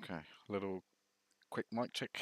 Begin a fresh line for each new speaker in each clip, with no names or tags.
Okay, little quick mic check.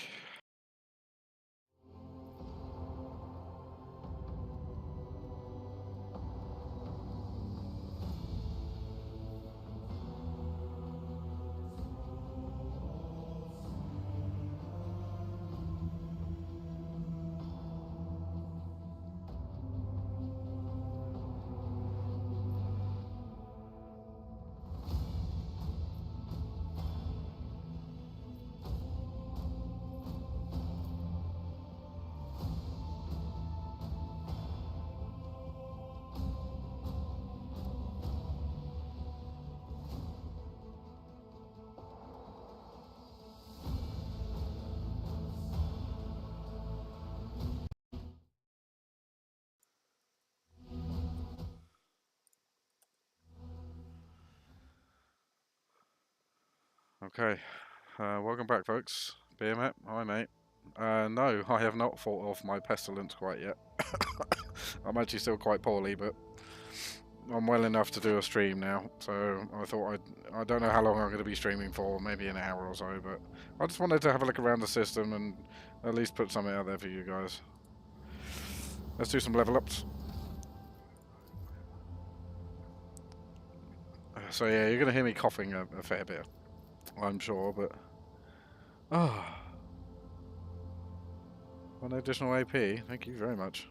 Okay, welcome back, folks. Beer mate, hi mate. No, I have not fought off my pestilence quite yet. I'm actually still quite poorly, but I'm well enough to do a stream now. So I thought I don't know how long I'm going to be streaming for, maybe an hour or so, but I just wanted to have a look around the system and at least put something out there for you guys. Let's do some level ups. So yeah, you're going to hear me coughing a fair bit, I'm sure, but... Ah. One additional AP, thank you very much.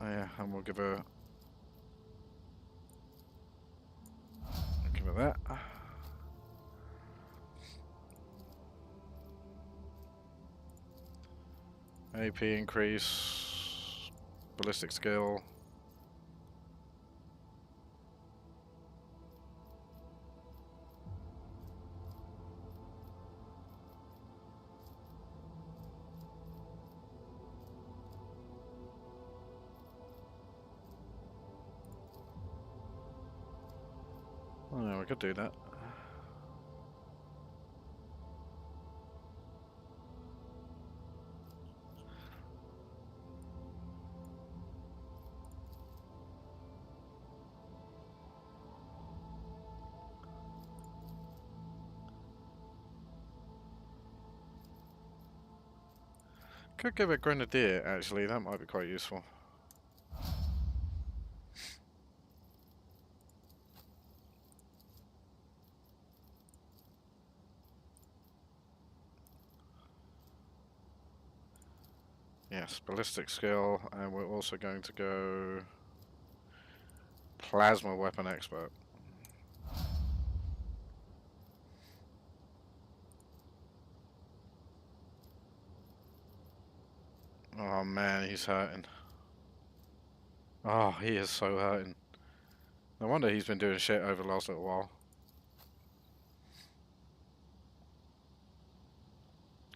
Oh yeah, and we'll give her that. AP increase, ballistic skill. Oh, yeah, we could do that. Could give a grenadier, actually, that might be quite useful. Yes, ballistic skill, and we're also going to go plasma weapon expert. Oh man, he's hurting. Oh, he is so hurting. No wonder he's been doing shit over the last little while.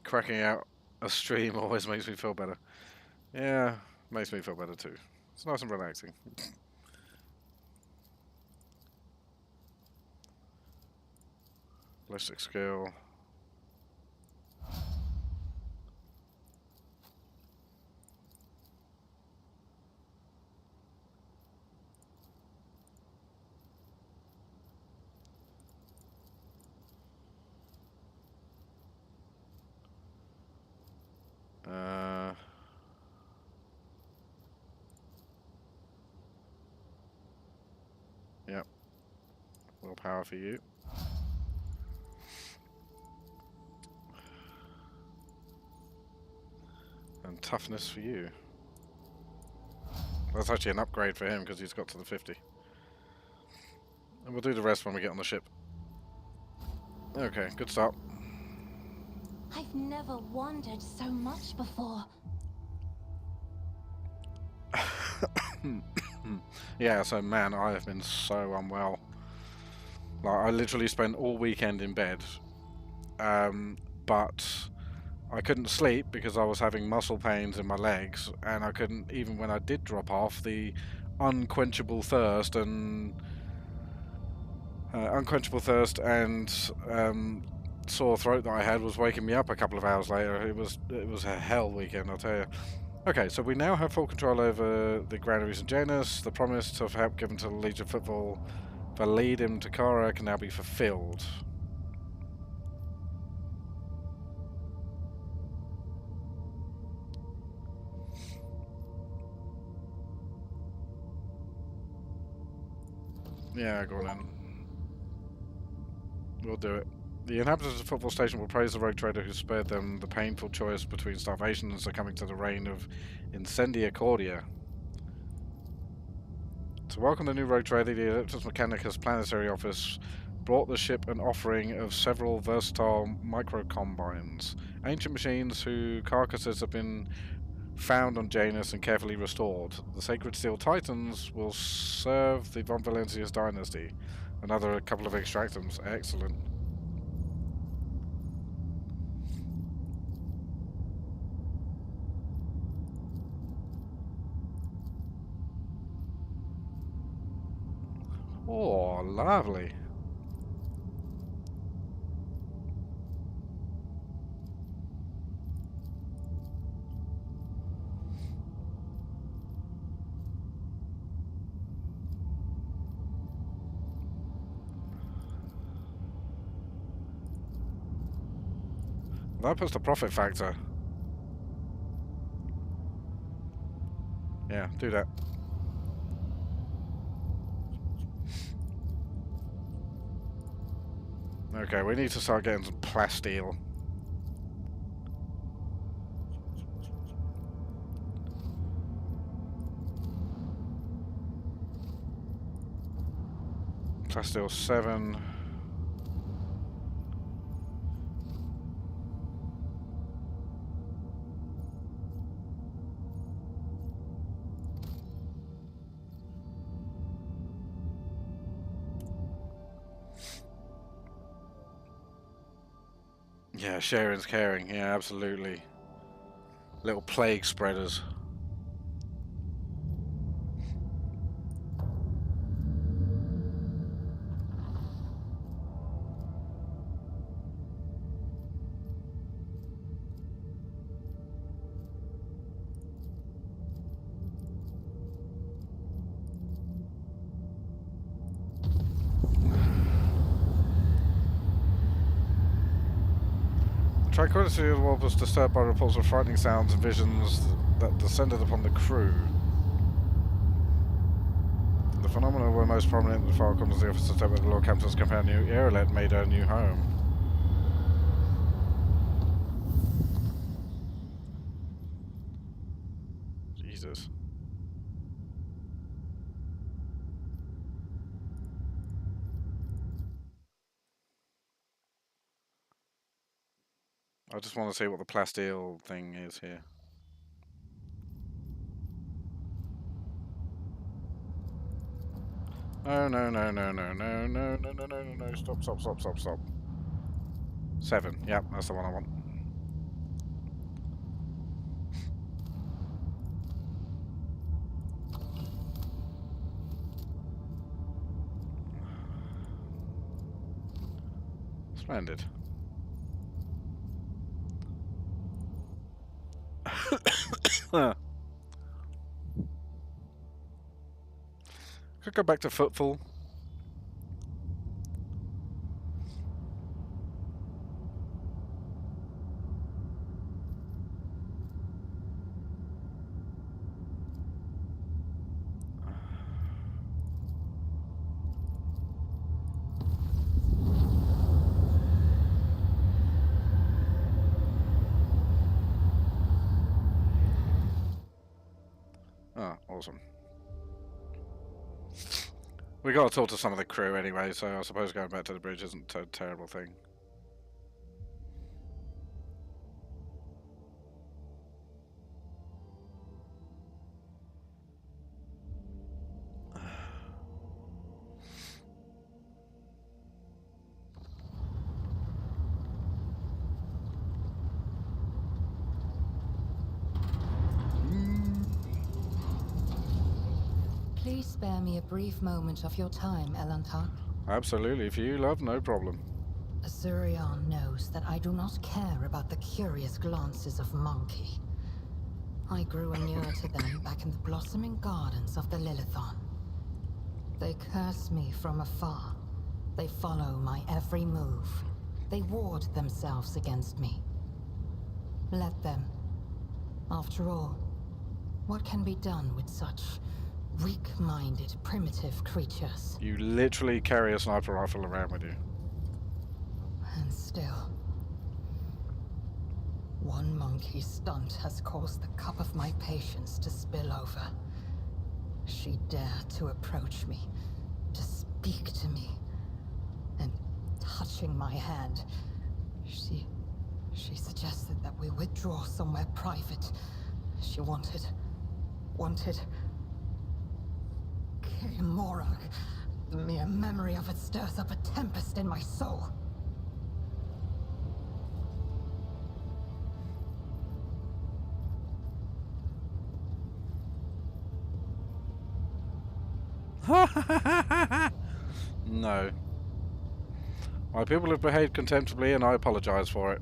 Cracking out a stream always makes me feel better. Yeah, makes me feel better too. It's nice and relaxing. Ballistic skill. Yep. Willpower for you. And toughness for you. That's actually an upgrade for him because he's got to the 50. And we'll do the rest when we get on the ship. Okay, good start.
I've never wandered so much before.
Yeah, so man, I have been so unwell. Like, I literally spent all weekend in bed. But I couldn't sleep because I was having muscle pains in my legs, and I couldn't, even when I did drop off, the unquenchable thirst and sore throat that I had was waking me up a couple of hours later. It was a hell weekend, I'll tell you. Okay, so we now have full control over the granaries in Janus. The promise of help given to the Legion Football for lead him to Kara can now be fulfilled. Yeah, go on then. We'll do it. The inhabitants of the football station will praise the rogue trader who spared them the painful choice between starvation and succumbing to the reign of Incendia Cordia. To welcome the new rogue trader, the Elliptus Mechanicus Planetary Office brought the ship an offering of several versatile micro-combines, ancient machines whose carcasses have been found on Janus and carefully restored. The Sacred Steel Titans will serve the Von Valencius dynasty. Another couple of extractums. Excellent. Oh, lovely. That puts the profit factor. Yeah, do that. Okay, we need to start getting some plasteel. Plasteel 7. Yeah, sharing's caring. Yeah, absolutely. Little plague spreaders. Tranquility of the world was disturbed by reports of frightening sounds and visions that descended upon the crew. The phenomena were most prominent in the far corners of the office where the Lord Captain's companion Aerolet made her new home. Jesus. I just want to see what the plasteel thing is here. Oh, no, no, no, no, no, no, no, no, no, no, no, stop, stop, stop, stop, stop. 7, yep, that's the one I want. Splendid. Could go back to footfall. Oh, awesome. We got to talk to some of the crew anyway, so I suppose going back to the bridge isn't a terrible thing.
Please spare me a brief moment of your time, Elantak.
Absolutely, if you love, no problem.
Azurion knows that I do not care about the curious glances of Monkey. I grew inured to them back in the blossoming gardens of the Lilithon. They curse me from afar. They follow my every move. They ward themselves against me. Let them. After all, what can be done with such weak-minded, primitive creatures?
You literally carry a sniper rifle around with you.
And still, one monkey stunt has caused the cup of my patience to spill over. She dared to approach me, to speak to me, and touching my hand, she suggested that we withdraw somewhere private. She wanted Morag. The mere memory of it stirs up a tempest in my soul.
No. My people have behaved contemptibly and I apologize for it.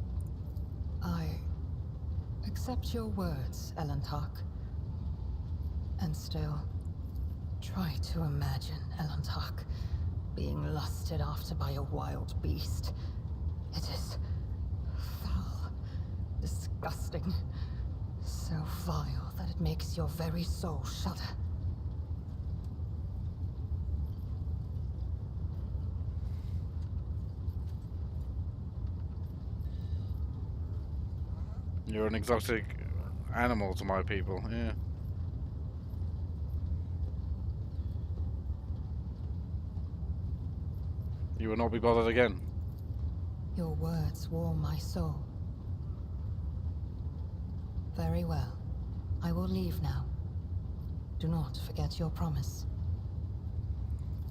I accept your words, Elantark. And still, try to imagine, Elantark, being lusted after by a wild beast. It is foul, disgusting, so vile that it makes your very soul shudder.
You're an exotic animal to my people, yeah. You will not be bothered again.
Your words warm my soul. Very well. I will leave now. Do not forget your promise.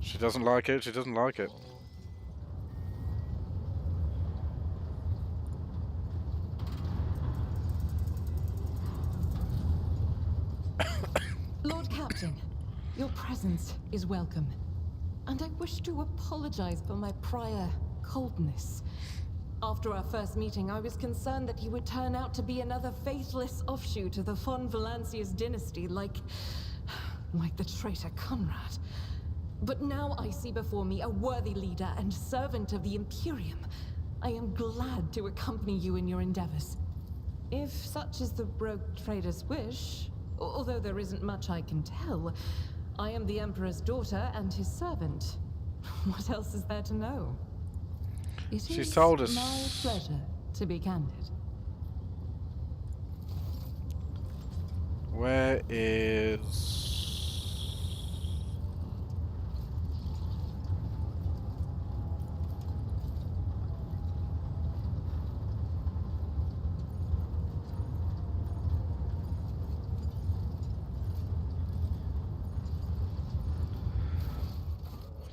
She doesn't like it, she doesn't like it.
Lord Captain, your presence is welcome. And I wish to apologize for my prior coldness. After our first meeting, I was concerned that you would turn out to be another faithless offshoot of the von Valancius dynasty, like the traitor Conrad. But now I see before me a worthy leader and servant of the Imperium. I am glad to accompany you in your endeavors. If such is the rogue trader's wish, although there isn't much I can tell, I am the Emperor's daughter and his servant. What else is there to know?
She's told us.
My pleasure to be candid.
Where is...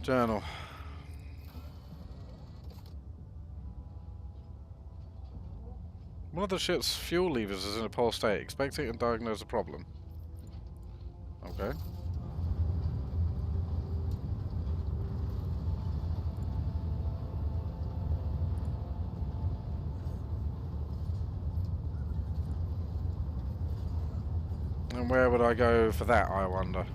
Journal. One of the ship's fuel levers is in a poor state. Expect it and diagnose the problem. Okay. And where would I go for that, I wonder?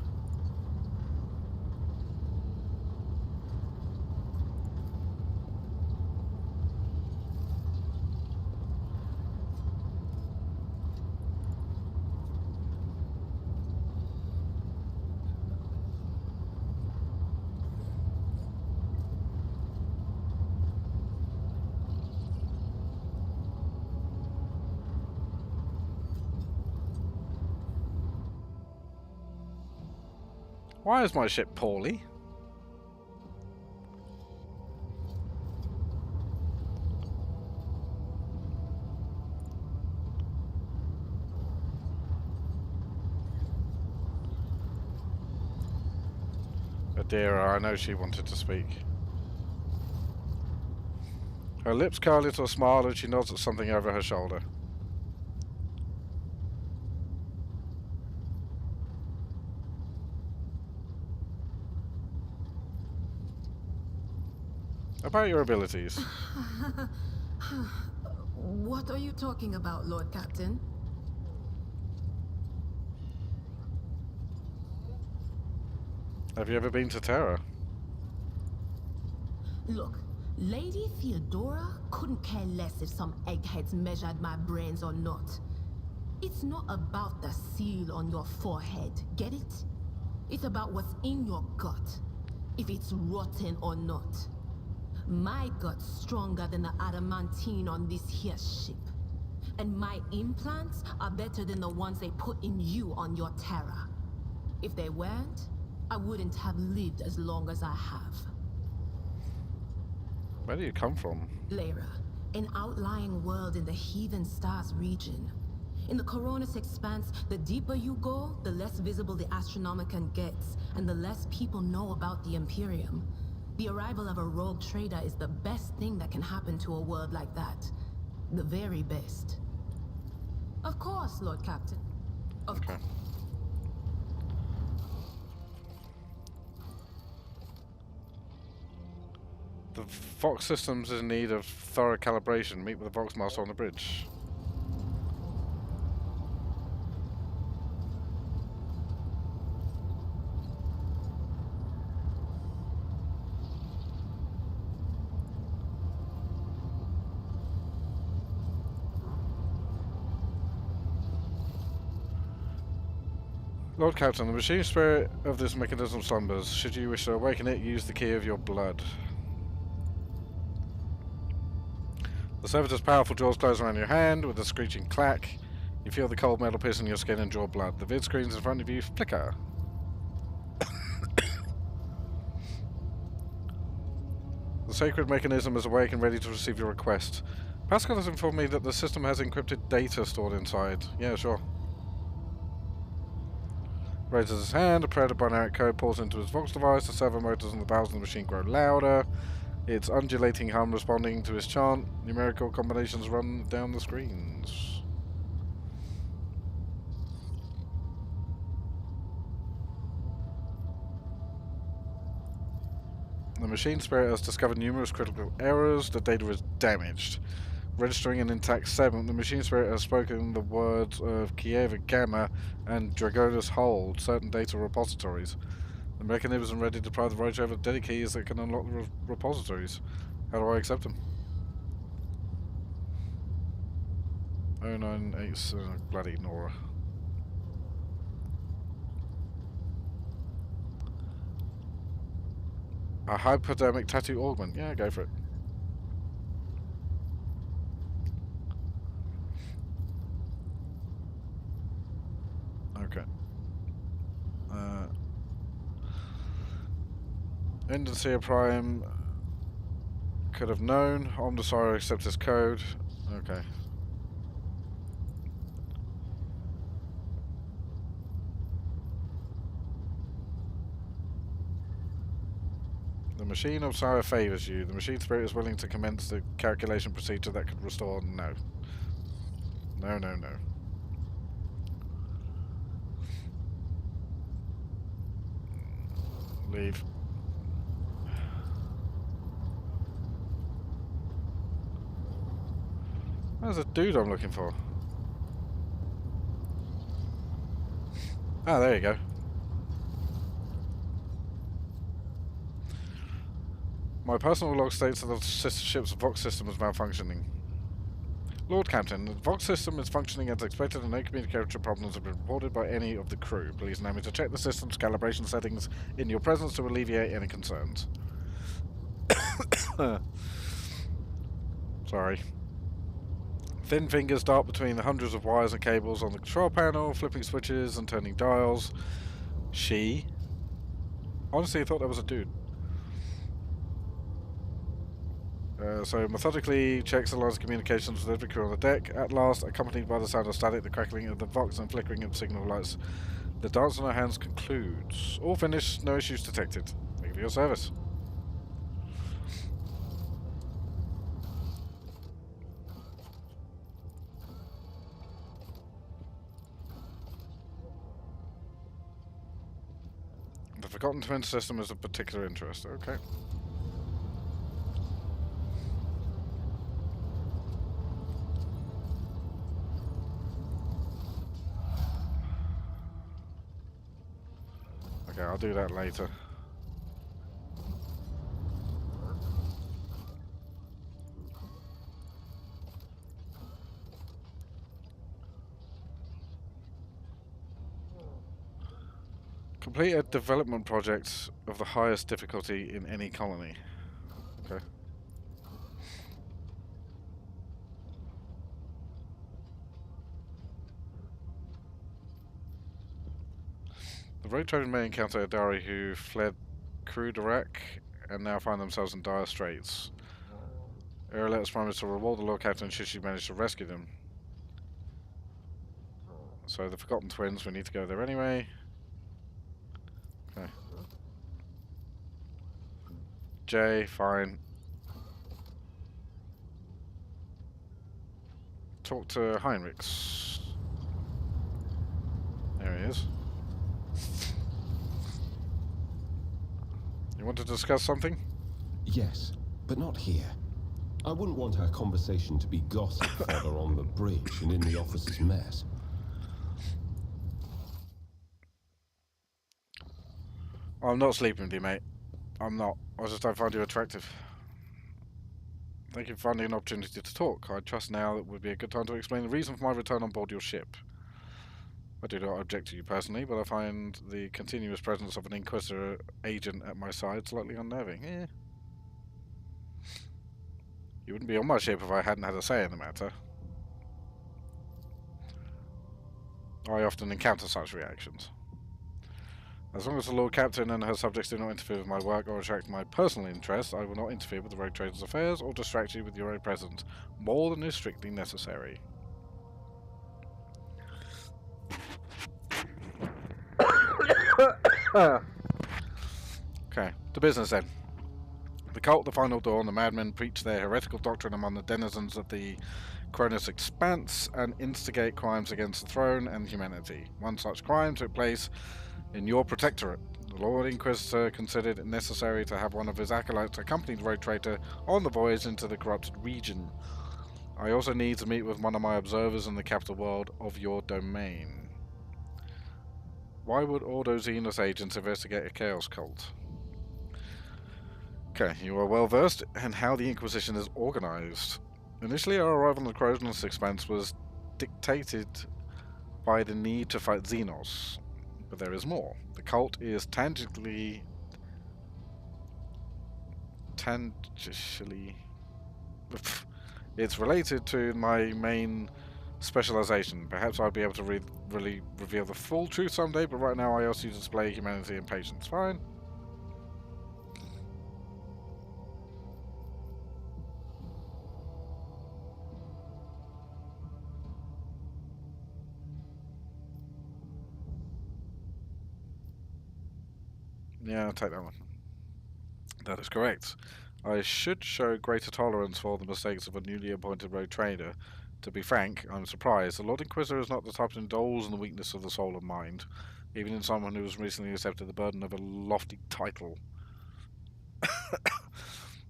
Why is my ship poorly? Adira, I know she wanted to speak. Her lips curl into a smile and she nods at something over her shoulder. About your abilities.
What are you talking about, Lord Captain?
Have you ever been to Terra?
Look, Lady Theodora couldn't care less if some eggheads measured my brains or not. It's not about the seal on your forehead, get it? It's about what's in your gut, if it's rotten or not. My gut's stronger than the adamantine on this here ship. And my implants are better than the ones they put in you on your Terra. If they weren't, I wouldn't have lived as long as I have.
Where do you come from?
Lyra, an outlying world in the Heathen Stars region. In the Koronus Expanse, the deeper you go, the less visible the Astronomicon gets, and the less people know about the Imperium. The arrival of a rogue trader is the best thing that can happen to a world like that. The very best. Of course, Lord Captain. Of
Okay. The Vox systems is in need of thorough calibration. Meet with the Vox Master on the bridge. Lord Captain, the machine spirit of this mechanism slumbers. Should you wish to awaken it, use the key of your blood. The servitor's powerful jaws close around your hand with a screeching clack. You feel the cold metal piercing your skin and draw blood. The vid screens in front of you flicker. The sacred mechanism is awake and ready to receive your request. Pascal has informed me that the system has encrypted data stored inside. Yeah, sure. Raises his hand, a predator binary code pours into his Vox device, the servo motors and the valves of the machine grow louder. Its undulating hum responding to his chant. Numerical combinations run down the screens. The machine spirit has discovered numerous critical errors. The data is damaged. Registering an intact 7, the machine spirit has spoken the words of Kieva Gamma and Dragonus Hold, certain data repositories. The mechanism ready to provide the voidship of data keys that can unlock the repositories. How do I accept them? 098, bloody Nora. A hypodermic tattoo augment. Yeah, go for it. Okay. Indensia Prime could have known. Omnisaur accepts his code. Okay. The machine of Sire favors you. The machine spirit is willing to commence the calculation procedure that could restore. No. No, no, no. Leave. There's a dude I'm looking for. Ah, there you go. My personal log states that the sister ship's Vox system is malfunctioning. Lord Captain, the Vox system is functioning as expected and no communication problems have been reported by any of the crew. Please allow me to check the system's calibration settings in your presence to alleviate any concerns. Sorry. Thin fingers dart between the hundreds of wires and cables on the control panel, flipping switches and turning dials. She? Honestly, I thought that was a dude. So methodically checks the lines of communications with every crew on the deck. At last, accompanied by the sound of static, the crackling of the Vox and flickering of signal lights, the dance on her hands concludes. All finished, no issues detected. Thank you for your service. The Forgotten Twin system is of particular interest. Okay. Okay, I'll do that later. Complete a development project of the highest difficulty in any colony. Okay. The road trader may encounter a Dari who fled Krudarak and now find themselves in dire straits. Let us promise to reward the Lord Captain should she manage to rescue them. So the Forgotten Twins, we need to go there anyway. Okay. J, fine. Talk to Heinrichs. There he is. You want to discuss something?
Yes, but not here. I wouldn't want our conversation to be gossip fodder on the bridge and in the officers' mess.
I'm not sleeping with you, mate. I'm not. I just don't find you attractive. Thank you for finding an opportunity to talk. I trust now that would be a good time to explain the reason for my return on board your ship. I do not object to you personally, but I find the continuous presence of an Inquisitor agent at my side slightly unnerving. Eh. You wouldn't be on my ship if I hadn't had a say in the matter. I often encounter such reactions. As long as the Lord Captain and her subjects do not interfere with my work or attract my personal interest, I will not interfere with the road trader's affairs or distract you with your own presence more than is strictly necessary. Okay, to business then. The cult, the final dawn, the madmen preach their heretical doctrine among the denizens of the Koronus Expanse and instigate crimes against the throne and humanity. One such crime took place in your protectorate. The Lord Inquisitor considered it necessary to have one of his acolytes accompany the road trader on the voyage into the corrupted region. I also need to meet with one of my observers in the capital world of your domain. Why would Ordo Xenos agents investigate a chaos cult? Okay, you are well versed in how the Inquisition is organized. Initially, our arrival on the Koronus Expanse was dictated by the need to fight xenos. But there is more. The cult is tangentially... It's related to my main specialization. Perhaps I'd be able to really reveal the full truth someday, but right now I ask you to display humanity and patience. Fine. Yeah, I'll take that one. That is correct. I should show greater tolerance for the mistakes of a newly appointed road trader. To be frank, I'm surprised. The Lord Inquisitor is not the type to indulge in the weakness of the soul and mind, even in someone who has recently accepted the burden of a lofty title.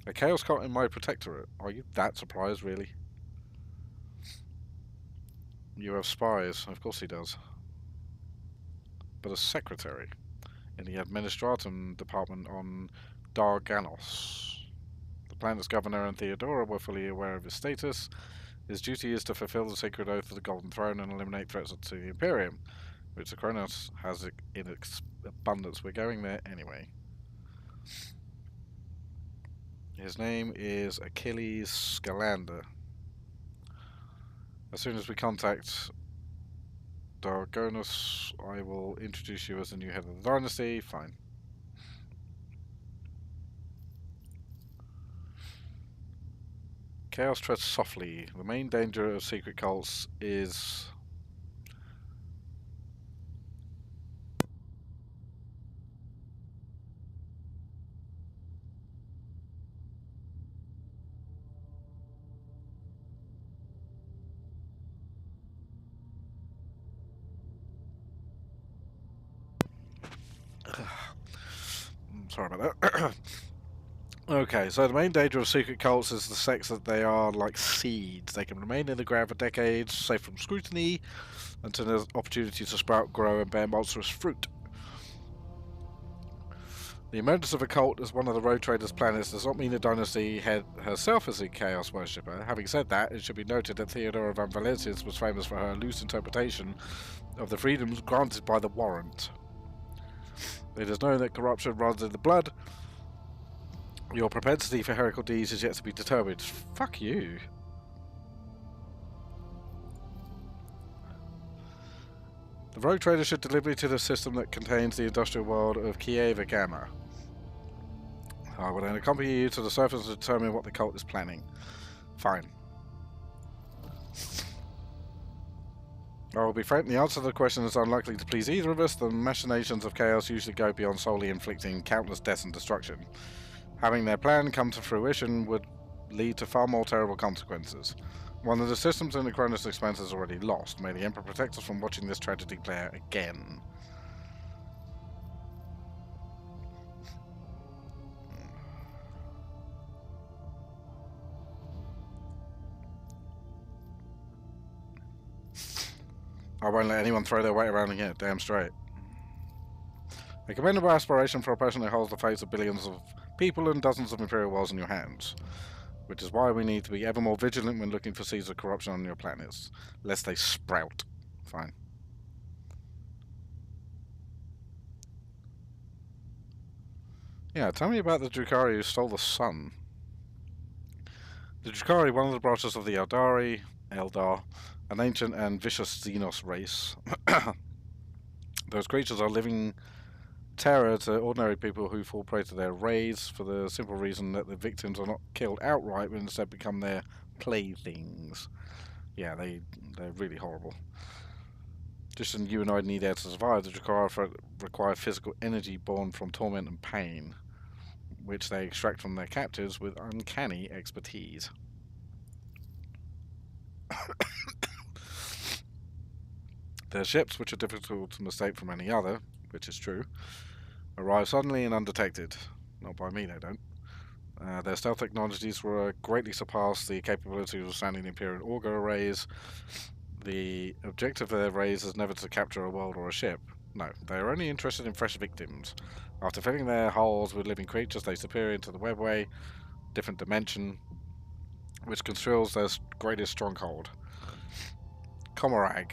A chaos cult in my protectorate. Are you that surprised, really? You have spies. Of course he does. But a secretary in the administratum department on Janus. The planet's governor and Theodora were fully aware of his status. His duty is to fulfill the sacred oath of the Golden Throne and eliminate threats to the Imperium, which the Koronus has in abundance. We're going there anyway. His name is Achilles Scalander. As soon as we contact Dargonus, I will introduce you as the new head of the dynasty. Fine. Chaos treads softly. The main danger of secret cults is... Sorry about that. Okay, so the main danger of secret cults is the sex that they are like seeds. They can remain in the ground for decades, safe from scrutiny, until there's opportunity to sprout, grow, and bear monstrous fruit. The emergence of a cult as one of the road traders' planets does not mean the dynasty head herself is a chaos worshipper. Having said that, it should be noted that Theodora van Valentius was famous for her loose interpretation of the freedoms granted by the warrant. It is known that corruption runs in the blood. Your propensity for heretical deeds is yet to be determined. Fuck you. The rogue trader should deliver you to the system that contains the industrial world of Kieva Gamma. I will then accompany you to the surface to determine what the cult is planning. Fine. I will be frank, the answer to the question is unlikely to please either of us. The machinations of chaos usually go beyond solely inflicting countless deaths and destruction. Having their plan come to fruition would lead to far more terrible consequences. One of the systems in the Koronus Expanse is already lost. May the Emperor protect us from watching this tragedy play out again. I won't let anyone throw their weight around again, damn straight. A commendable aspiration for a person who holds the fates of billions of people and dozens of Imperial worlds in your hands. Which is why we need to be ever more vigilant when looking for seeds of corruption on your planets, lest they sprout. Fine. Yeah, tell me about the Drukhari who stole the sun. The Drukhari, one of the branches of the Eldar, an ancient and vicious xenos race. Those creatures are living terror to ordinary people who fall prey to their raids for the simple reason that the victims are not killed outright but instead become their playthings. Yeah, they're really horrible. Just as you and I need air to survive, the Drukhari require physical energy born from torment and pain, which they extract from their captives with uncanny expertise. Their ships, which are difficult to mistake from any other, which is true, arrive suddenly and undetected. Not by me, they don't. Their stealth technologies were greatly surpass the capability of standing Imperial auger arrays. The objective of their raids is never to capture a world or a ship. No, they are only interested in fresh victims. After filling their hulls with living creatures, they disappear into the webway, different dimension, which conceals their greatest stronghold. Komorag,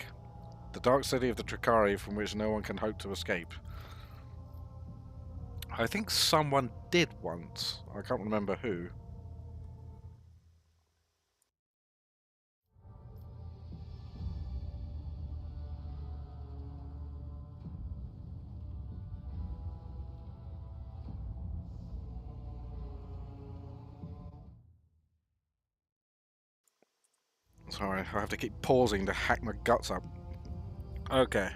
the dark city of the Drukhari from which no one can hope to escape. I think someone did once. I can't remember who. Sorry, I have to keep pausing to hack my guts up. Okay.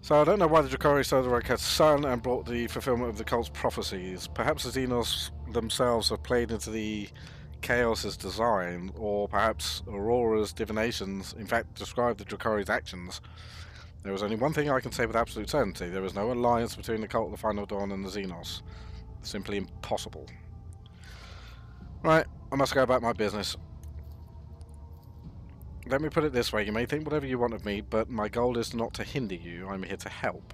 So I don't know why the Drukhari stole the Redcat's son and brought the fulfillment of the cult's prophecies. Perhaps the xenos themselves have played into the Chaos's design, or perhaps Aurora's divinations in fact describe the Drukhari's actions. There is only one thing I can say with absolute certainty. There is no alliance between the cult of the Final Dawn and the Xenos. Simply impossible. Right, I must go about my business. Let me put it this way, you may think whatever you want of me, but my goal is not to hinder you, I'm here to help.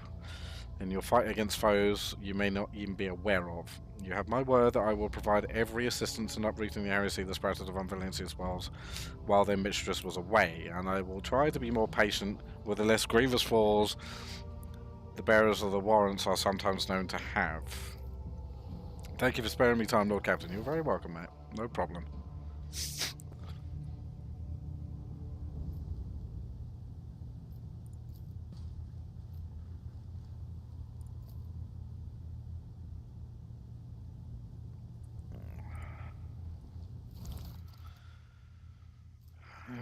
In your fight against foes you may not even be aware of. You have my word that I will provide every assistance in uprooting the heresy that sprouted of Unvalencia's worlds while their mistress was away, and I will try to be more patient with the less grievous flaws the bearers of the warrants are sometimes known to have. Thank you for sparing me time, Lord Captain. You're very welcome, mate. No problem.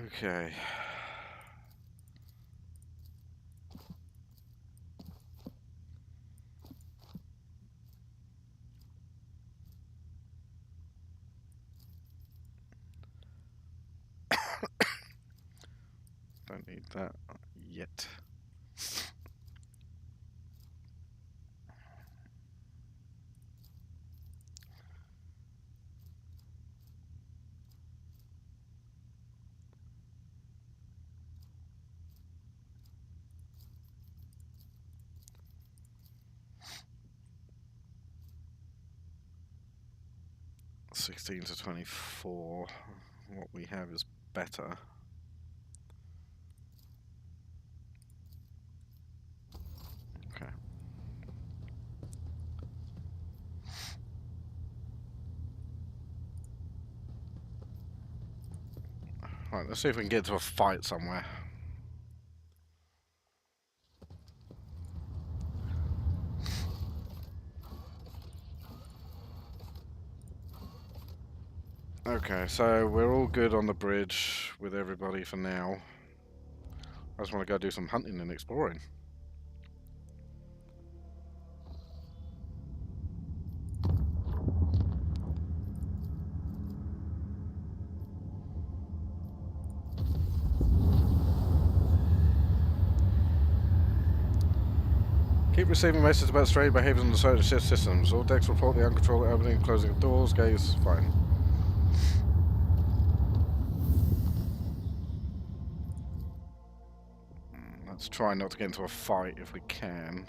Okay. Don't need that yet. $16 to $24. What we have is better. Okay. Right, let's see if we can get to a fight somewhere. Okay, so we're all good on the bridge with everybody for now. I just want to go do some hunting and exploring. Keep receiving messages about strange behaviors on the solar ship systems. All decks report the uncontrolled opening and closing of doors. Gaze, fine. Let's try not to get into a fight if we can.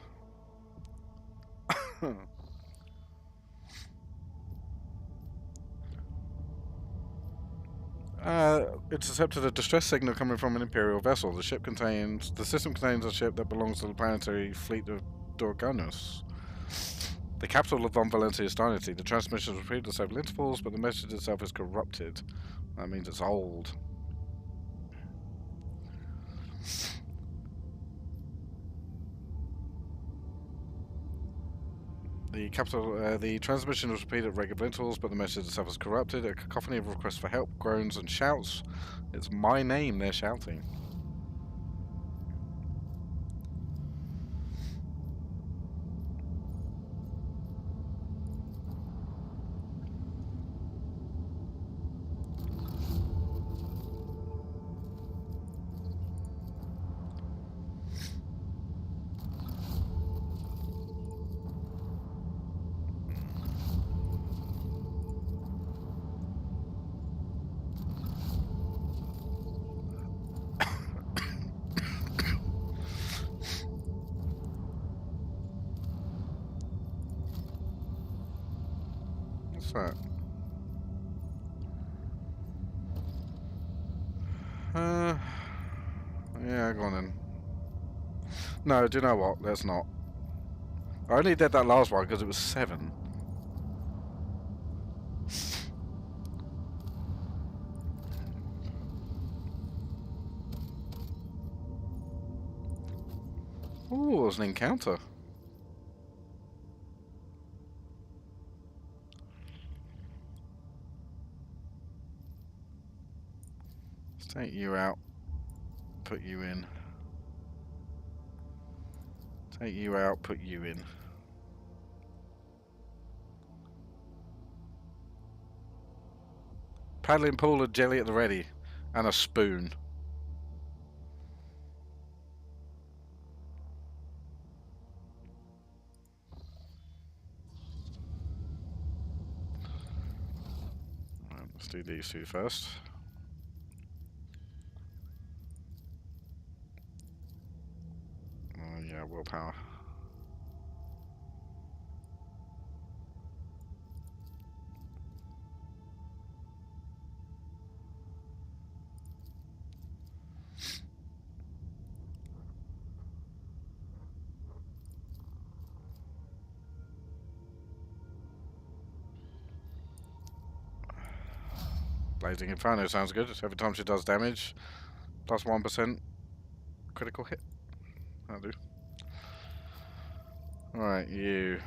Intercepted a distress signal coming from an Imperial vessel. The system contains a ship that belongs to the planetary fleet of Janus, the capital of Von Valentia's dynasty. The transmission is repeated at several intervals, but the message itself is corrupted. That means it's old. The transmission was repeated at regular intervals, but the message itself is corrupted. A cacophony of requests for help, groans, and shouts. It's my name they're shouting. What's that? Yeah, go on then. No, do you know what? Let's not. I only did that last one because it was 7. Ooh, it was an encounter. Let's take you out. Put you in. Take you out, put you in. Paddling pool of jelly at the ready. And a spoon. Right, let's do these two first. Yeah, willpower. Blazing Inferno sounds good. Every time she does damage, plus 1% critical hit. That'll do. Alright, you.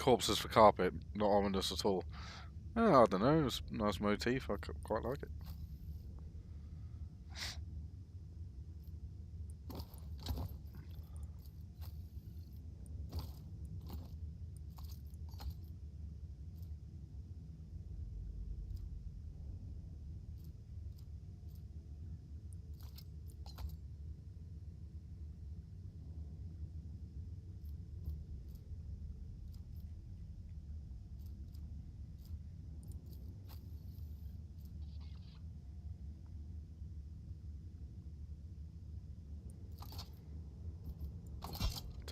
Corpses for carpet, not ominous at all. I don't know, it's a nice motif, I quite like it.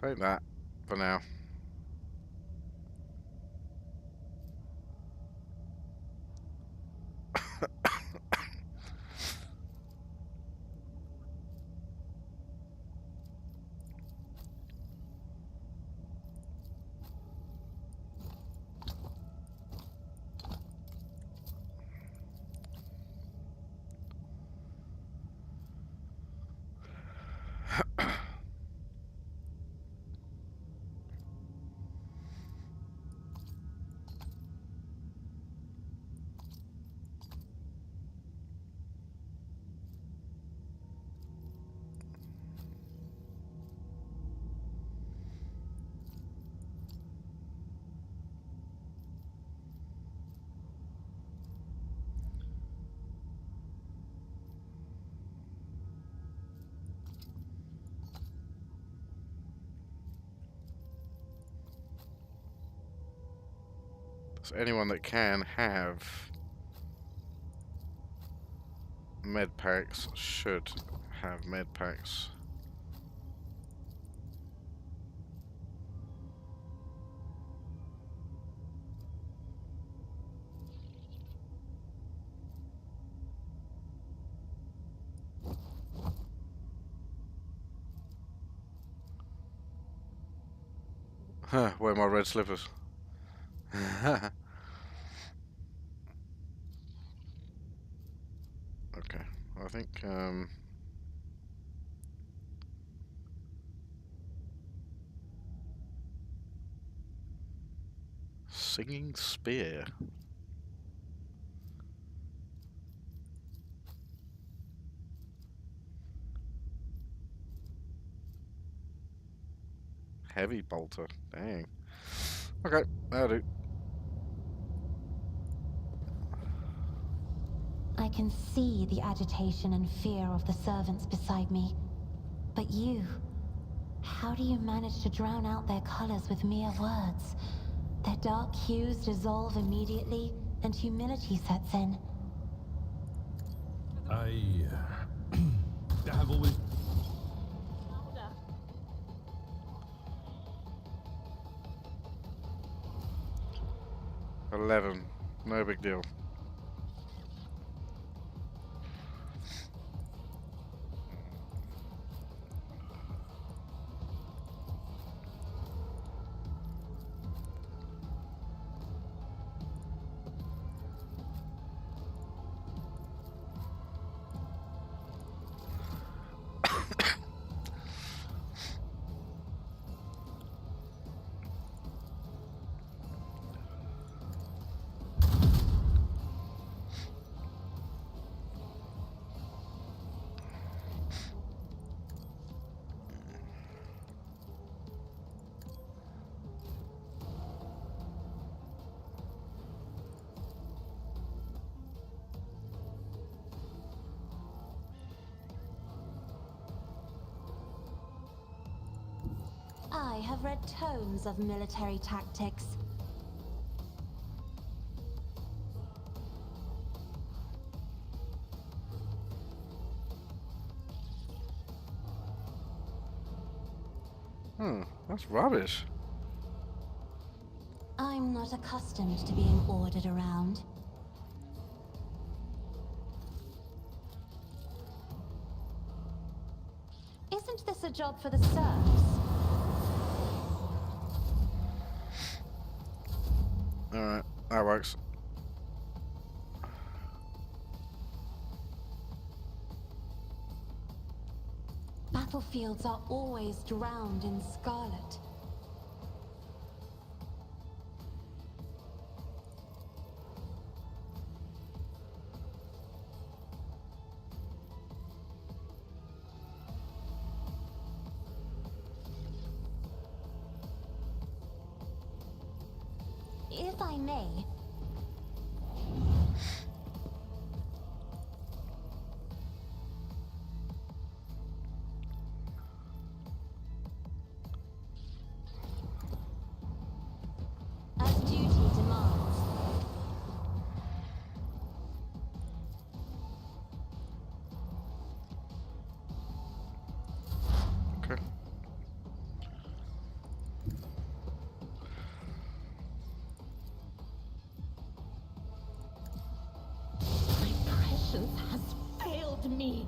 Take that for now. So anyone that can have med packs should have med packs. Huh, where are my red slippers? Okay, I think singing spear. Heavy bolter. Dang. Okay, that'll do.
I can see the agitation and fear of the servants beside me. But you, how do you manage to drown out their colors with mere words? Their dark hues dissolve immediately, and humility sets in.
I have always...
11. No big deal.
I have read tomes of military tactics.
That's rubbish.
I'm not accustomed to being ordered around. Isn't this a job for the serfs?
Alright, that works.
Battlefields are always drowned in scarlet. If I may, as duty demands.
Okay.
My prescience has failed me.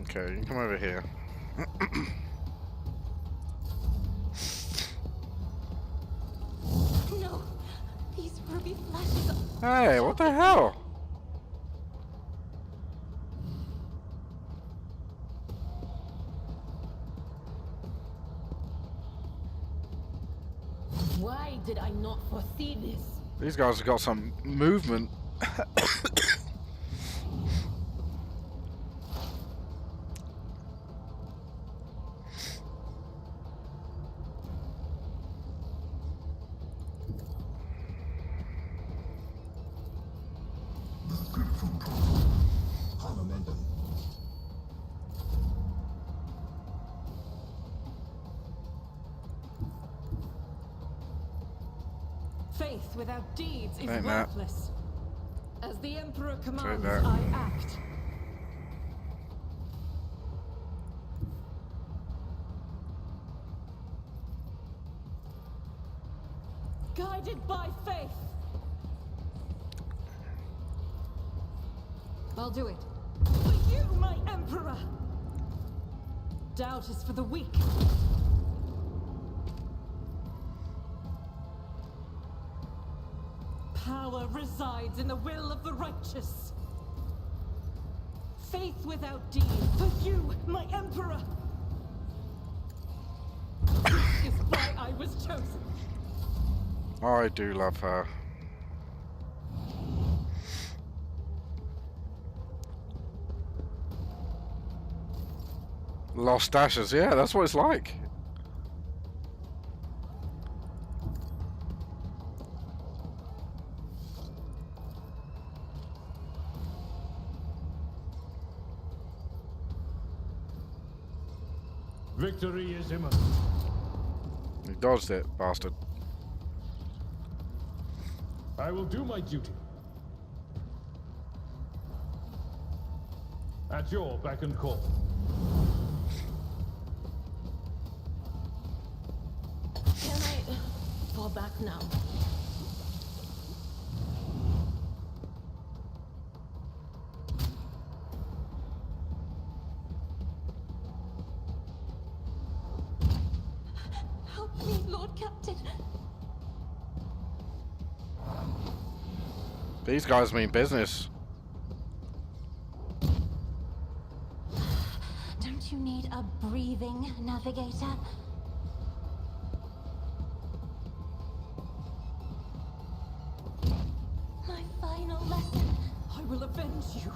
Okay, you can come over here.
No, these ruby flashes
Hey, what the hell?
Why did I not foresee this?
These guys have got some movement.
Faith without deeds is
Ain't that.
worthless. As the Emperor commands,
that.
I act. Guided by faith. I'll do it. For you, my Emperor! Doubt is for the weak. Power resides in the will of the righteous. Faith without deed. For you, my Emperor! This is why I was chosen.
I do love her. Lost ashes, yeah, that's what it's like.
Victory is imminent.
He dodged it, bastard.
I will do my duty. At your beck and call.
Can I fall back now? Help me, Lord Captain.
These guys mean business.
Don't you need a breathing navigator? My final lesson.
I will avenge you.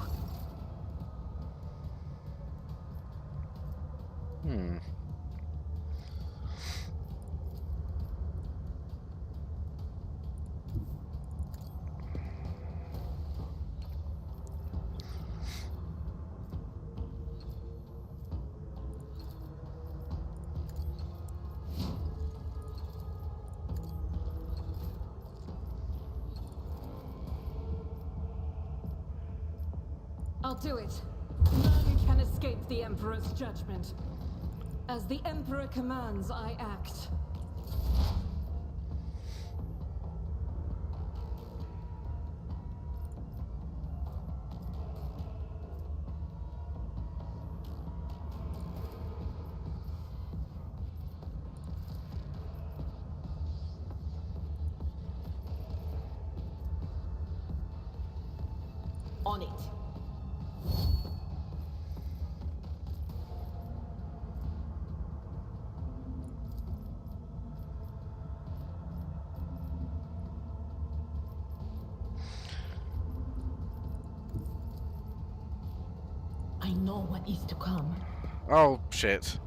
I'll do it. None can escape the Emperor's judgment. As the Emperor commands, I act.
On it. I know what is to come.
Oh, shit.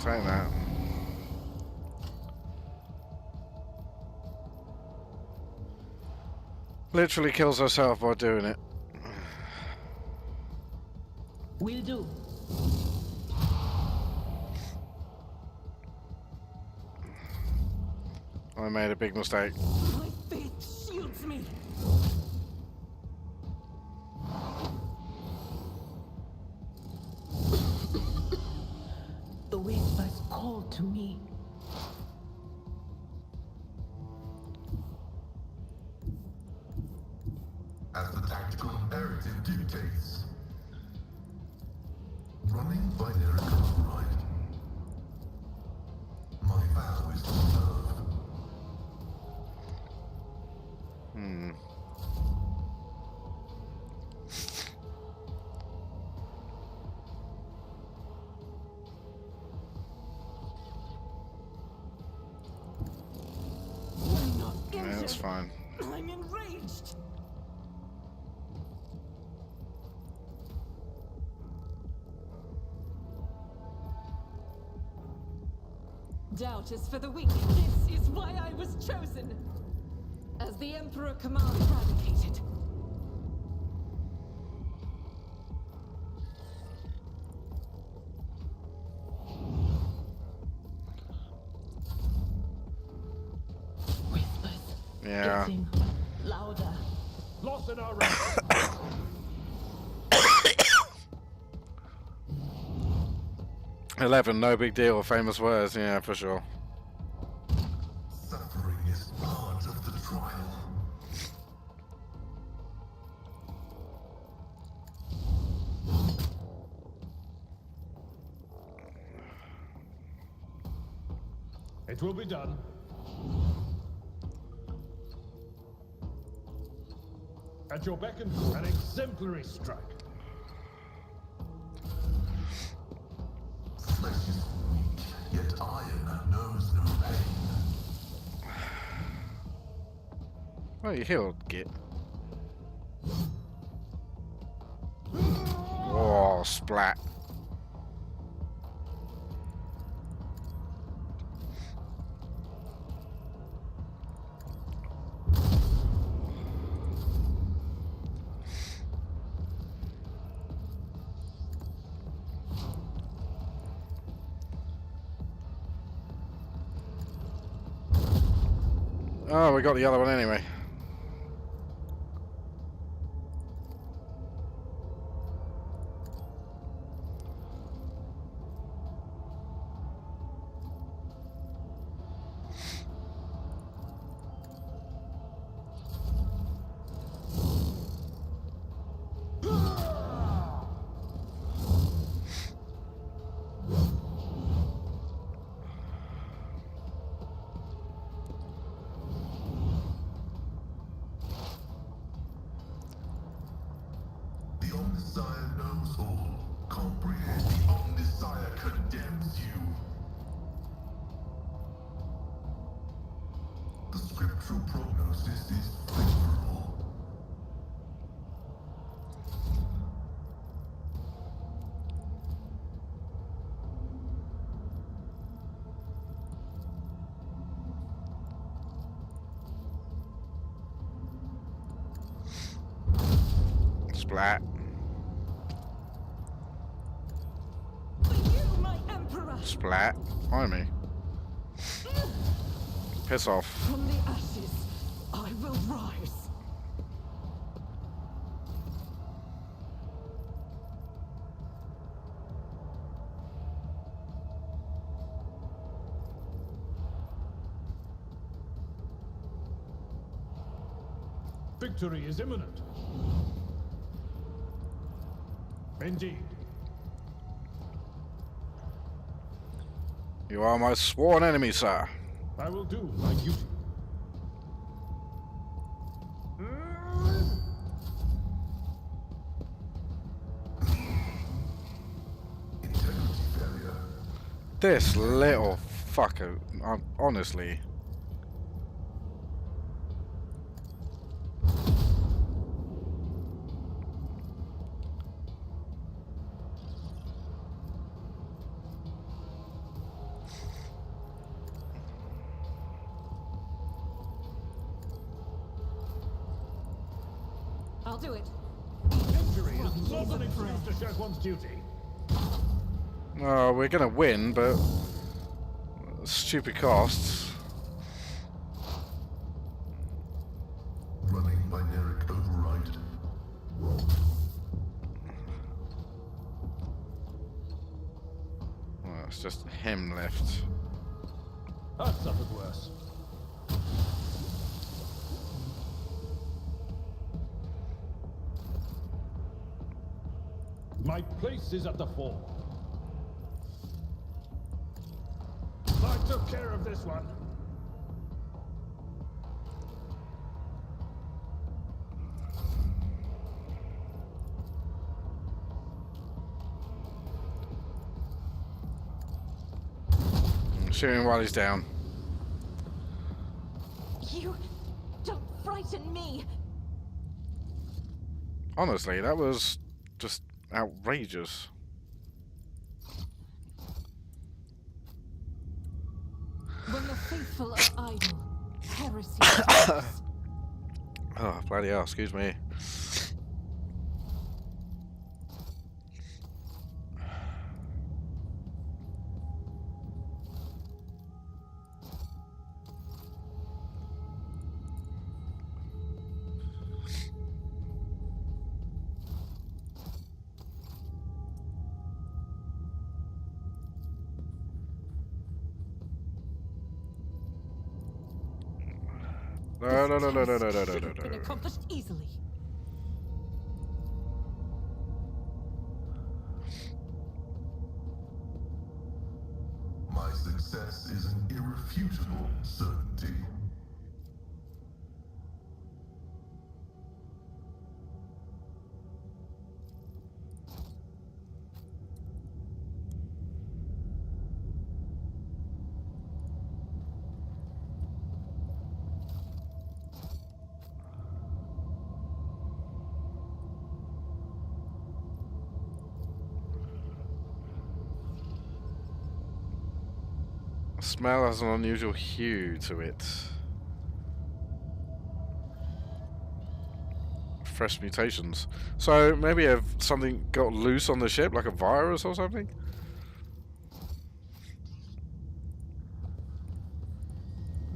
take that. Literally kills herself by doing it.
Will do.
I made a big mistake.
My faith shields me.
The whispers call to me.
As the tactical imperative dictates. Running binary override. My vow is to serve.
I'm not
Yeah,
injured.
that's fine.
I'm enraged. Doubt is for the weak. This is why I was chosen. As the Emperor command eradicated.
Whispers.
Yeah.
Getting louder.
Loss in our ranks.
11, no big deal. Famous words, yeah, for sure.
Suffering is part of the trial.
It will be done. At your beck and call, an exemplary strike.
Flesh is weak, yet iron knows no pain.
Oh, you healed, Git. Oh, splat. Oh, we got the other one anyway.
The Omnissiah knows all. Comprehend the Omnissiah condemns you. The scriptural prognosis is favorable.
Splat.
For you, my Emperor!
Splat. Behind me. Piss off.
From the ashes, I will rise.
Victory is imminent. Indeed.
You are my sworn enemy, sir.
I will do my duty.
Integrity failure.
This little fucker, honestly.
I'll do it.
Victory is not an excuse to shirk one's duty.
Oh, we're gonna win, but stupid costs.
Running binaric override.
Well, it's just him left.
I've suffered worse. My place is at the fore. I took care of this one.
Shoot him while he's down.
You don't frighten me.
Honestly, that was just outrageous.
When the faithful are idle, heresy attacks.
Oh, bloody hell, excuse me. No.
Should have been accomplished easily.
My success is an irrefutable certainty.
The smell has an unusual hue to it. Fresh mutations. So maybe if something got loose on the ship, like a virus or something?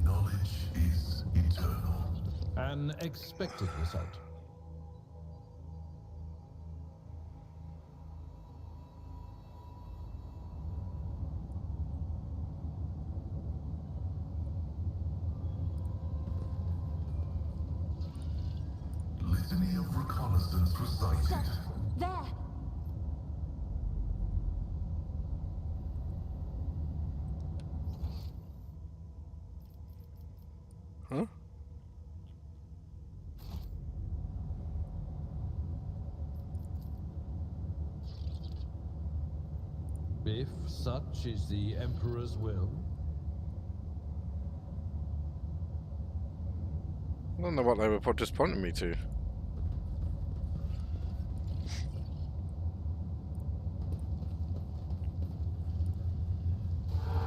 Knowledge is eternal.
An expected result.
Litany of reconnaissance recited.
There!
Huh?
If such is the Emperor's will.
I don't know what they were just pointing me to.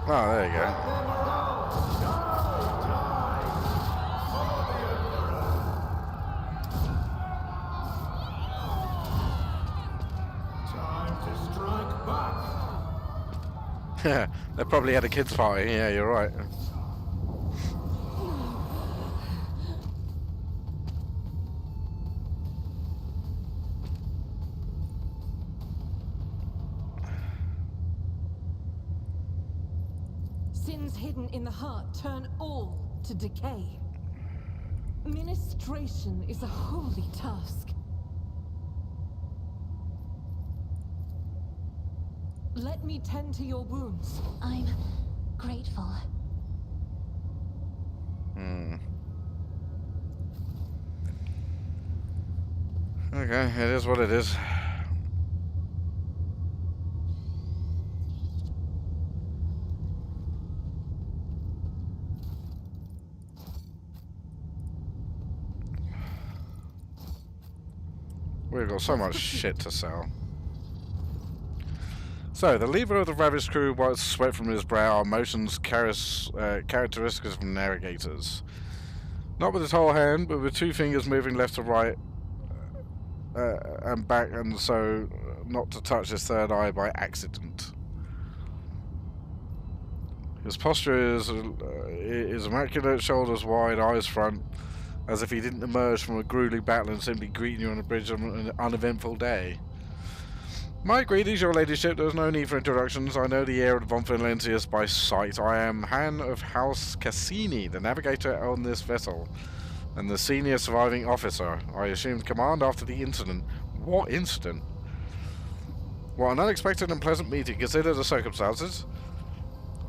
Oh, there you go.
Time to strike back.
They probably had a kids' party. Yeah, you're right.
Sins hidden in the heart turn all to decay. Ministration is a holy task. Let me tend to your wounds.
I'm grateful.
Okay, it is what it is. We've got so much shit to sell. So, the leader of the ravished crew wipes sweat from his brow, motions characteristics of navigators. Not with his whole hand, but with two fingers moving left to right, and back, and so not to touch his third eye by accident. His posture is immaculate, shoulders wide, eyes front, as if he didn't emerge from a grueling battle and simply greeting you on the bridge on an uneventful day. My greetings, your ladyship. There's no need for introductions. I know the heir of von Finlantius by sight. I am Han of House Cassini, the navigator on this vessel, and the senior surviving officer. I assumed command after the incident. What incident? What an unexpected and pleasant meeting. Consider the circumstances.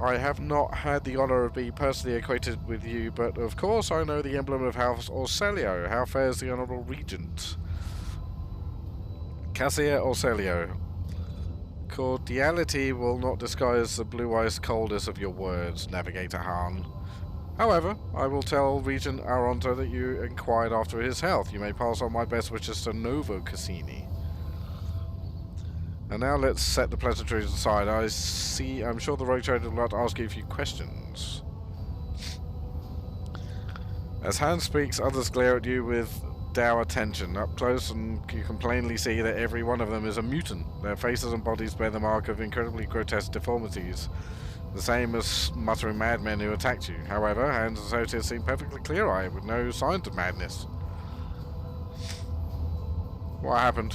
I have not had the honour of being personally acquainted with you, but of course I know the emblem of House Orselio. How fares the Honourable Regent? Cassia Orselio. Cordiality will not disguise the blue-eyed coldness of your words, Navigator Han. However, I will tell Regent Aronto that you inquired after his health. You may pass on my best wishes to Novo Cassini. And now let's set the pleasantries aside. I'm sure the rogue trader would like to ask you a few questions. As Han speaks, others glare at you with dour attention. Up close, and you can plainly see that every one of them is a mutant. Their faces and bodies bear the mark of incredibly grotesque deformities, the same as muttering madmen who attacked you. However, Han's associates seem perfectly clear-eyed, with no signs of madness. What happened?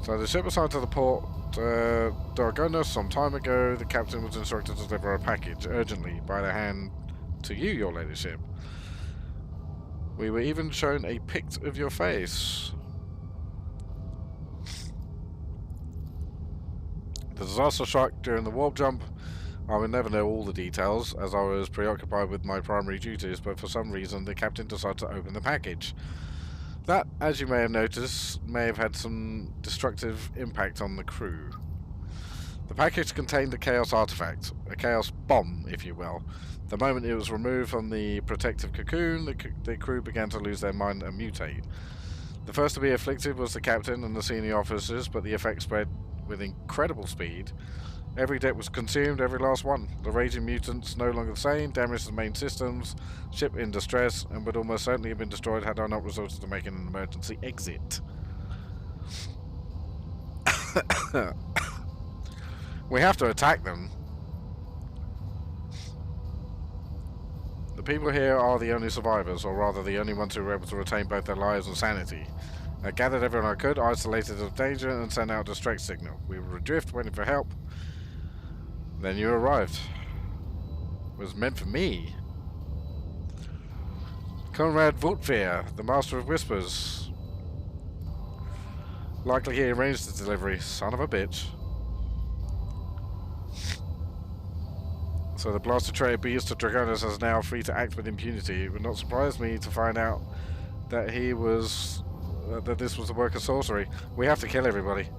So the ship assigned to the port Dargonus some time ago. The captain was instructed to deliver a package urgently by the hand to you, your ladyship. We were even shown a pic of your face. The disaster struck during the warp jump. I would never know all the details, as I was preoccupied with my primary duties, but for some reason the captain decided to open the package. That, as you may have noticed, may have had some destructive impact on the crew. The package contained a chaos artifact, a chaos bomb, if you will. The moment it was removed from the protective cocoon, the crew began to lose their mind and mutate. The first to be afflicted was the captain and the senior officers, but the effect spread with incredible speed. Every deck was consumed, every last one. The raging mutants no longer sane, damaged the main systems, ship in distress, and would almost certainly have been destroyed had I not resorted to making an emergency exit. We have to attack them. The people here are the only survivors, or rather the only ones who were able to retain both their lives and sanity. I gathered everyone I could, isolated the danger, and sent out a distress signal. We were adrift, waiting for help. Then you arrived. It was meant for me. Conrad Votveer, the Master of Whispers. Likely he arranged the delivery, son of a bitch. So the blasted traitor beast to Dragonus is now free to act with impunity. It would not surprise me to find out that he was... that this was the work of sorcery. We have to kill everybody.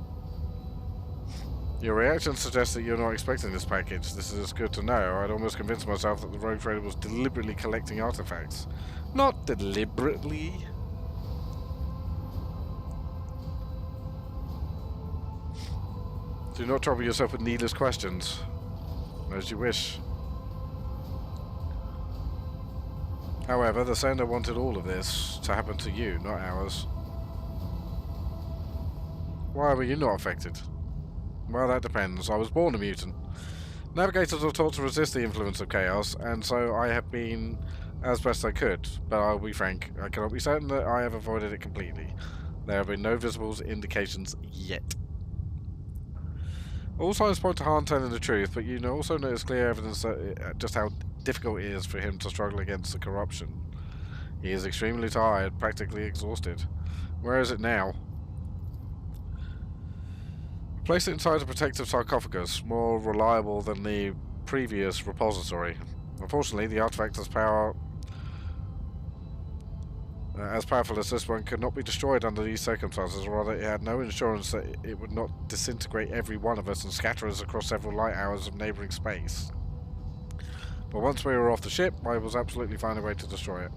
Your reaction suggests that you're not expecting this package. This is good to know. I'd almost convinced myself that the rogue trader was deliberately collecting artifacts. Not deliberately. Do not trouble yourself with needless questions. As you wish. However, the sender wanted all of this to happen to you, not ours. Why were you not affected? Well, that depends. I was born a mutant. Navigators are taught to resist the influence of chaos, and so I have been as best I could. But I'll be frank, I cannot be certain that I have avoided it completely. There have been no visible indications yet. All signs point to Han telling the truth, but you also notice clear evidence that just how difficult it is for him to struggle against the corruption. He is extremely tired, practically exhausted. Where is it now? Place it inside a protective sarcophagus, more reliable than the previous repository. Unfortunately, the artifact has power... as powerful as this one could not be destroyed under these circumstances, or rather it had no assurance that it would not disintegrate every one of us and scatter us across several light hours of neighbouring space. But once we were off the ship, I was absolutely finding a way to destroy it.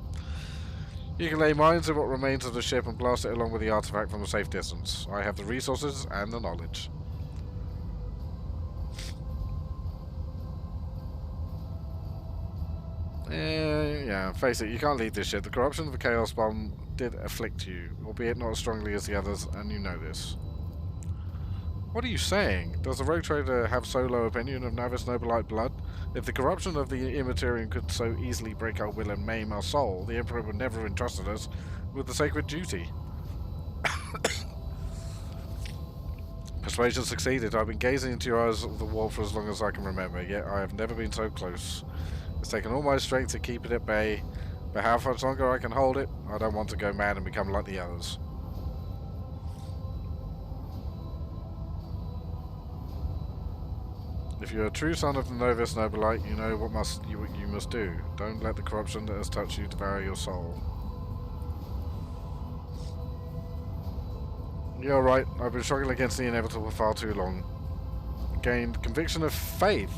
You can lay mines in what remains of the ship and blast it along with the artifact from a safe distance. I have the resources and the knowledge. Yeah, face it, you can't lead this shit. The corruption of the Chaos Bomb did afflict you, albeit not as strongly as the others, and you know this. What are you saying? Does the Rogue Trader have so low opinion of Navis Nobilite blood? If the corruption of the Imperium could so easily break our will and maim our soul, the Emperor would never have entrusted us with the sacred duty. Persuasion succeeded. I've been gazing into your eyes of the war for as long as I can remember, yet I have never been so close. It's taken all my strength to keep it at bay, but how much longer I can hold it, I don't want to go mad and become like the others. If you're a true son of the Novus Nobilite, you know what you must do. Don't let the corruption that has touched you devour your soul. You're right, I've been struggling against the inevitable for far too long. Gained conviction of faith.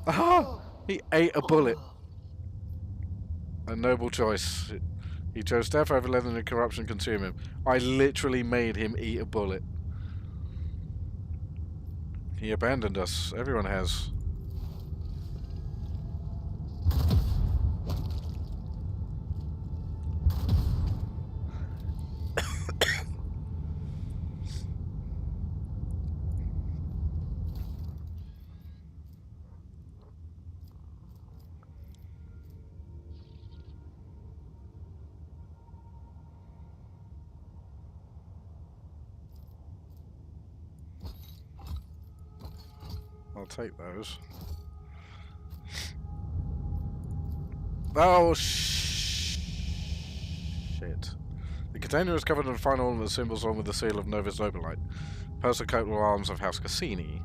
Ah! He ate a bullet. A noble choice. He chose death over letting the corruption consume him. I literally made him eat a bullet. He abandoned us. Everyone has. I'll take those. Oh, shit. The container is covered in fine ornament symbols along with the seal of Novus Nobilite. Persicotal arms of House Cassini.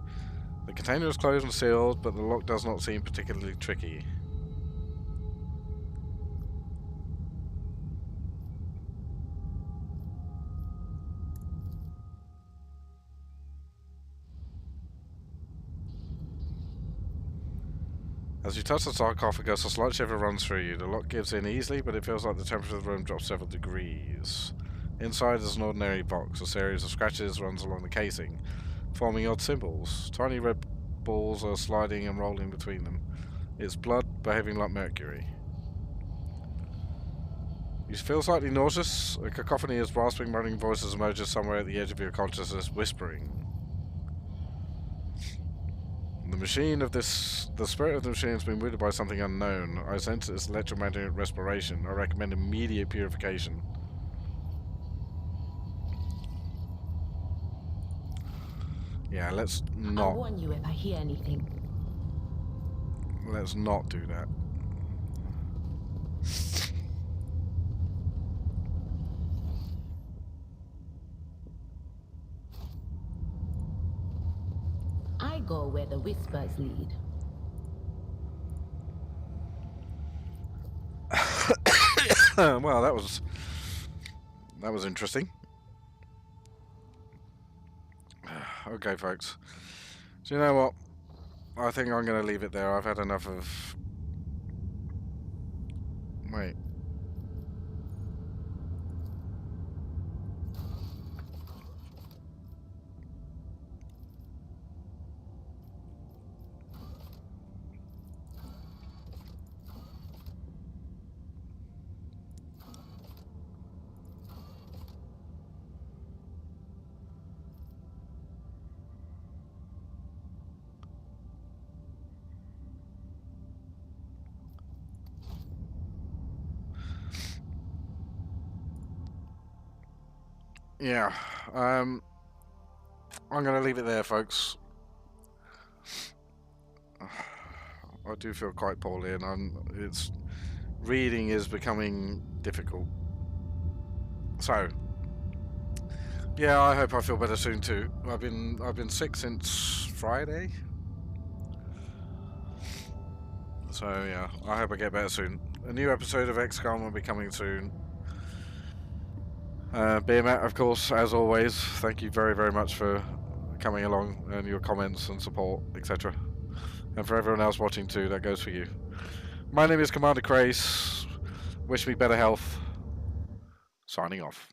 The container is closed and sealed, but the lock does not seem particularly tricky. As you touch the sarcophagus, a slight shiver runs through you. The lock gives in easily, but it feels like the temperature of the room drops several degrees. Inside is an ordinary box. A series of scratches runs along the casing, forming odd symbols. Tiny red balls are sliding and rolling between them. It's blood behaving like mercury. You feel slightly nauseous. A cacophony of rasping, moaning voices emerges somewhere at the edge of your consciousness, whispering. The spirit of the machine has been wounded by something unknown. I sense its electromagnetic respiration. I recommend immediate purification. Yeah, let's not.
I'll warn you if I hear anything.
Let's not do that.
I go where the whispers lead.
Well, that was interesting. Okay, folks. So you know what? I think I'm going to leave it there. I've had enough of... Wait. Yeah, I'm gonna leave it there, folks. I do feel quite poorly, and reading is becoming difficult. So, yeah, I hope I feel better soon too. I've been sick since Friday, so yeah, I hope I get better soon. A new episode of XCOM will be coming soon. Beermat, of course, as always, thank you very, very much for coming along and your comments and support, etc. And for everyone else watching too, that goes for you. My name is Commander Kraise. Wish me better health. Signing off.